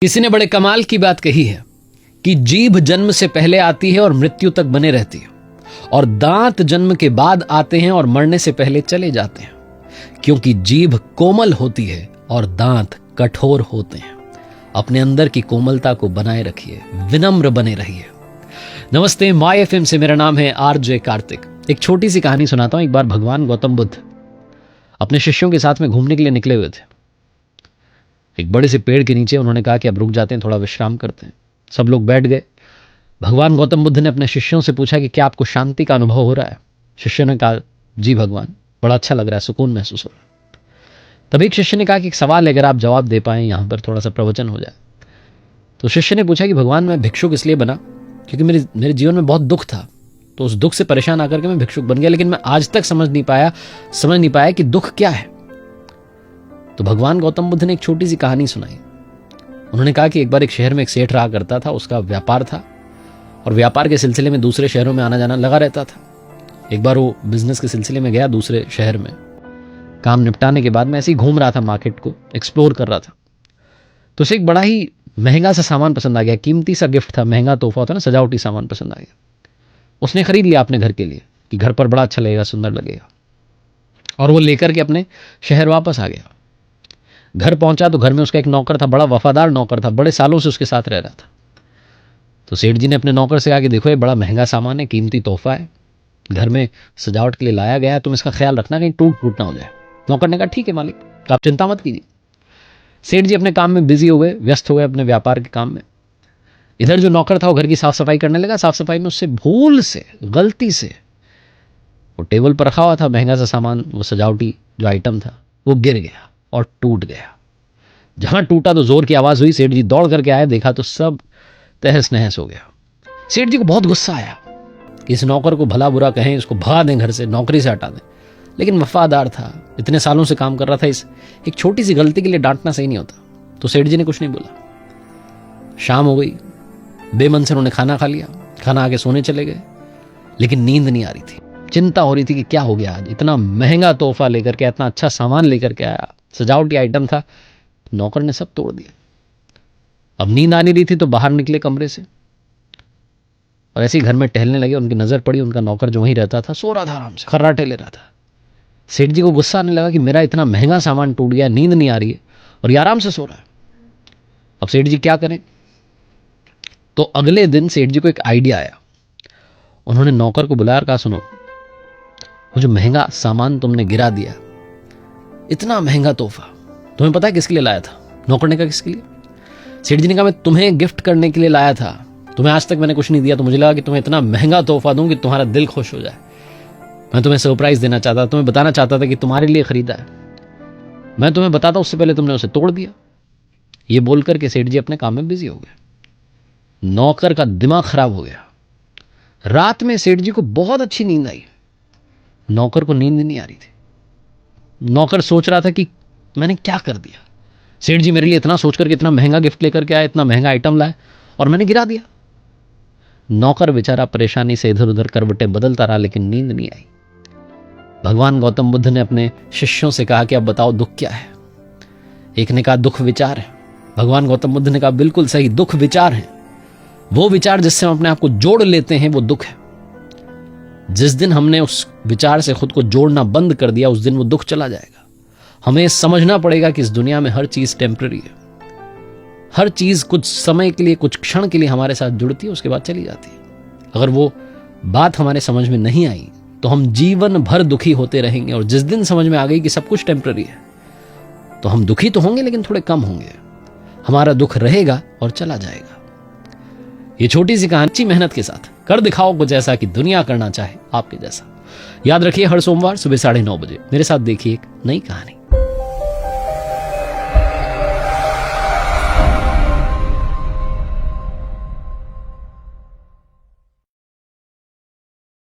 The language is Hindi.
किसी ने बड़े कमाल की बात कही है कि जीभ जन्म से पहले आती है और मृत्यु तक बने रहती है, और दांत जन्म के बाद आते हैं और मरने से पहले चले जाते हैं, क्योंकि जीभ कोमल होती है और दांत कठोर होते हैं। अपने अंदर की कोमलता को बनाए रखिए, विनम्र बने रहिए। नमस्ते, माय एफएम से मेरा नाम है आरजे कार्तिक। एक छोटी सी कहानी सुनाता हूं। एक बार भगवान गौतम बुद्ध अपने शिष्यों के साथ में घूमने के लिए निकले हुए थे। एक बड़े से पेड़ के नीचे उन्होंने कहा कि अब रुक जाते हैं, थोड़ा विश्राम करते हैं। सब लोग बैठ गए। भगवान गौतम बुद्ध ने अपने शिष्यों से पूछा कि क्या आपको शांति का अनुभव हो रहा है? शिष्य ने कहा, जी भगवान, बड़ा अच्छा लग रहा है, सुकून महसूस हो रहा है। तभी एक शिष्य ने कहा कि एक सवाल है, अगर आप जवाब दे पाएं, यहां पर थोड़ा सा प्रवचन हो जाए। तो शिष्य ने पूछा कि भगवान, मैं भिक्षुक इसलिए बना क्योंकि मेरे जीवन में बहुत दुख था, तो उस दुख से परेशान आकर के मैं भिक्षुक बन गया, लेकिन मैं आज तक समझ नहीं पाया कि दुख क्या है। तो भगवान गौतम बुद्ध ने एक छोटी सी कहानी सुनाई। उन्होंने कहा कि एक बार एक शहर में एक सेठ रहा करता था, उसका व्यापार था और व्यापार के सिलसिले में दूसरे शहरों में आना जाना लगा रहता था। एक बार वो बिजनेस के सिलसिले में गया दूसरे शहर में। काम निपटाने के बाद में ऐसे ही घूम रहा था, मार्केट को एक्सप्लोर कर रहा था, तो उसे एक बड़ा ही महंगा सा सामान पसंद आ गया। कीमती सा गिफ्ट था, महंगा तोहफा होता है ना, सजावटी सामान पसंद आ गया। उसने खरीद लिया अपने घर के लिए कि घर पर बड़ा अच्छा लगेगा, सुंदर लगेगा, और वो लेकर के अपने शहर वापस आ गया। घर पहुंचा तो घर में उसका एक नौकर था, बड़ा वफादार नौकर था, बड़े सालों से उसके साथ रह रहा था। तो सेठ जी ने अपने नौकर से कहा कि देखो, ये बड़ा महंगा सामान है, कीमती तोहफा है, घर में सजावट के लिए लाया गया है, तुम इसका ख्याल रखना कहीं टूट ना हो जाए। नौकर ने कहा, ठीक है मालिक, तो आप चिंता मत कीजिए। सेठ जी अपने काम में बिजी हो गए, व्यस्त हो गए अपने व्यापार के काम में। इधर जो नौकर था वो घर की साफ सफाई करने लगा। साफ सफाई में उससे भूल से, गलती से, वो टेबल पर रखा हुआ था महंगा सा सामान, वो सजावटी जो आइटम था, वो गिर गया और टूट गया। जहां टूटा तो जोर की आवाज हुई। सेठ जी दौड़ करके आए, देखा तो सब तहस नहस हो गया। सेठ जी को बहुत गुस्सा आया कि इस नौकर को भला बुरा कहें, इसको भगा दें, घर से, नौकरी से हटा दें, लेकिन वफादार था, इतने सालों से काम कर रहा था, इस एक छोटी सी गलती के लिए डांटना सही नहीं होता। तो सेठ जी ने कुछ नहीं बोला। शाम हो गई, बेमन से उन्होंने खाना खा लिया, खाना आके सोने चले गए, लेकिन नींद नहीं आ रही थी। चिंता हो रही थी कि क्या हो गया आज, इतना महंगा तोहफा लेकर के, इतना अच्छा सामान लेकर के आया, सजावटी आइटम था, नौकर ने सब तोड़ दिया। अब नींद आ नहीं रही थी तो बाहर निकले कमरे से और ऐसे ही घर में टहलने लगे। उनकी नजर पड़ी, उनका नौकर जो वहीं रहता था सो रहा था, आराम से खर्राटे ले रहा था। सेठ जी को गुस्सा आने लगा कि मेरा इतना महंगा सामान टूट गया, नींद नहीं आ रही है और ये आराम से सो रहा है। अब सेठ जी क्या करें? तो अगले दिन सेठ जी को एक आइडिया आया। उन्होंने नौकर को बुलाया और कहा, सुनो, वो जो महंगा सामान तुमने गिरा दिया, इतना महंगा तोहफा, तुम्हें पता है किसके लिए लाया था? नौकर ने कहा, किसके लिए? सेठ जी ने कहा, मैं तुम्हें गिफ्ट करने के लिए लाया था, तुम्हें आज तक मैंने कुछ नहीं दिया, तो मुझे लगा कि तुम्हें इतना महंगा तोहफा दूं कि तुम्हारा दिल खुश हो जाए। मैं तुम्हें सरप्राइज देना चाहता था, तुम्हें बताना चाहता था कि तुम्हारे लिए खरीदा है। मैं तुम्हें बताता उससे पहले तुमने उसे तोड़ दिया। ये बोलकर के सेठ जी अपने काम में बिजी हो गए। नौकर का दिमाग खराब हो गया। रात में सेठ जी को बहुत अच्छी नींद आई, नौकर को नींद नहीं आ रही थी। नौकर सोच रहा था कि मैंने क्या कर दिया, सेठ जी मेरे लिए इतना सोच करके इतना महंगा गिफ्ट लेकर के आए, इतना महंगा आइटम लाए और मैंने गिरा दिया। नौकर बेचारा परेशानी से इधर उधर करवटें बदलता रहा, लेकिन नींद नहीं आई। भगवान गौतम बुद्ध ने अपने शिष्यों से कहा कि अब बताओ दुख क्या है? एक ने कहा दुख विचार है। भगवान गौतम बुद्ध ने कहा बिल्कुल सही, दुख विचार है। वो विचार जिससे हम अपने आप को जोड़ लेते हैं वो दुख है। जिस दिन हमने उस विचार से खुद को जोड़ना बंद कर दिया, उस दिन वो दुख चला जाएगा। हमें समझना पड़ेगा कि इस दुनिया में हर चीज टेम्पररी है। हर चीज कुछ समय के लिए, कुछ क्षण के लिए हमारे साथ जुड़ती है, उसके बाद चली जाती है। अगर वो बात हमारे समझ में नहीं आई तो हम जीवन भर दुखी होते रहेंगे, और जिस दिन समझ में आ गई कि सब कुछ टेम्पररी है, तो हम दुखी तो होंगे लेकिन थोड़े कम होंगे। हमारा दुख रहेगा और चला जाएगा। ये छोटी सी कहानी, अच्छी मेहनत के साथ कर दिखाओ कुछ ऐसा कि दुनिया करना चाहे आपके जैसा। याद रखिए, हर सोमवार सुबह 9:30 बजे मेरे साथ देखिए एक नई कहानी।